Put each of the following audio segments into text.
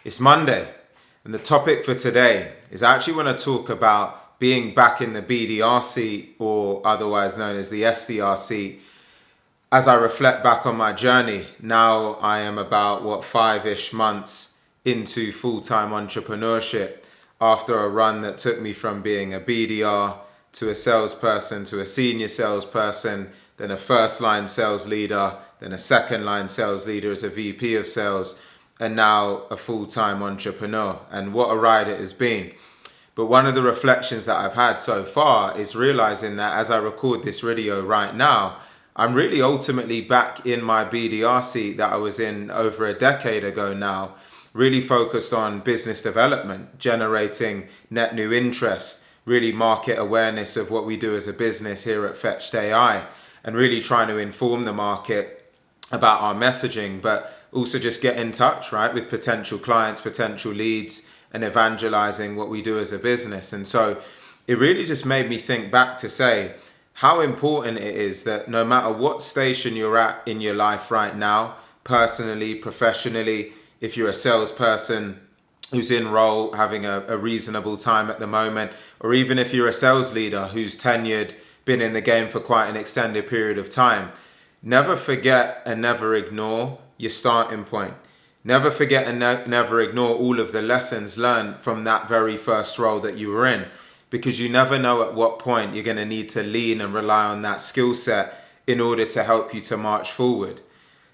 It's Monday, and the topic for today is I actually want to talk about being back in the BDR seat, or otherwise known as the SDR seat, as I reflect back on my journey. Now I am about, 5-ish months into full-time entrepreneurship after a run that took me from being a BDR to a salesperson to a senior salesperson, then a first-line sales leader, then a second-line sales leader as a VP of sales, and now a full-time entrepreneur. And what a ride it has been. But one of the reflections that I've had so far is realizing that as I record this video right now, I'm really ultimately back in my BDR seat that I was in over a decade ago now, really focused on business development, generating net new interest, really market awareness of what we do as a business here at Fetched AI, and really trying to inform the market about our messaging, but also just get in touch, right, with potential clients, potential leads, and evangelizing what we do as a business. And so it really just made me think back to say how important it is that no matter what station you're at in your life right now, personally, professionally, if you're a salesperson who's in role, having a reasonable time at the moment, or even if you're a sales leader who's tenured, been in the game for quite an extended period of time, never forget and never ignore your starting point. Never forget and never ignore all of the lessons learned from that very first role that you were in, because you never know at what point you're going to need to lean and rely on that skill set in order to help you to march forward.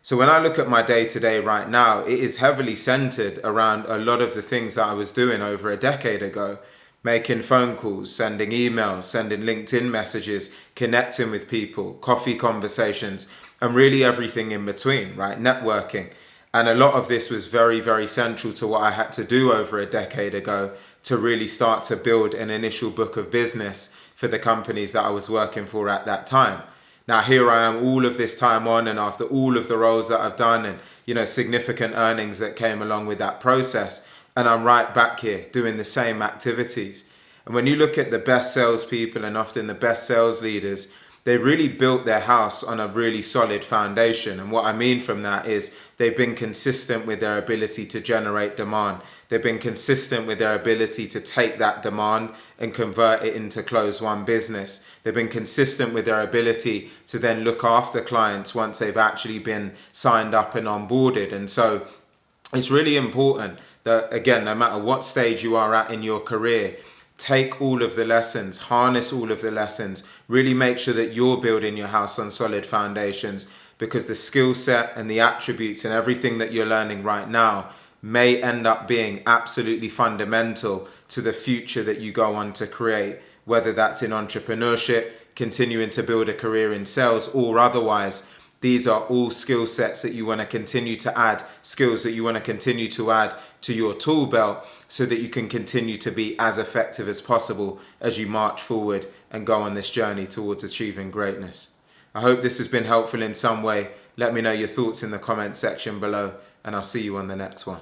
So when I look at my day-to-day right now, it is heavily centered around a lot of the things that I was doing over a decade ago, making phone calls, sending emails, sending LinkedIn messages, connecting with people, coffee conversations, and really everything in between, right? Networking. And a lot of this was very, very central to what I had to do over a decade ago to really start to build an initial book of business for the companies that I was working for at that time. Now here I am all of this time on, and after all of the roles that I've done and, significant earnings that came along with that process, and I'm right back here doing the same activities. And when you look at the best salespeople and often the best sales leaders, they really built their house on a really solid foundation. And what I mean from that is they've been consistent with their ability to generate demand. They've been consistent with their ability to take that demand and convert it into close one business. They've been consistent with their ability to then look after clients once they've actually been signed up and onboarded. And so it's really important that, again, no matter what stage you are at in your career, take all of the lessons, harness all of the lessons, really make sure that you're building your house on solid foundations, because the skill set and the attributes and everything that you're learning right now may end up being absolutely fundamental to the future that you go on to create, whether that's in entrepreneurship, continuing to build a career in sales, or otherwise. These are all skill sets that you want to continue to add, skills that you want to continue to add to your tool belt so that you can continue to be as effective as possible as you march forward and go on this journey towards achieving greatness. I hope this has been helpful in some way. Let me know your thoughts in the comment section below, and I'll see you on the next one.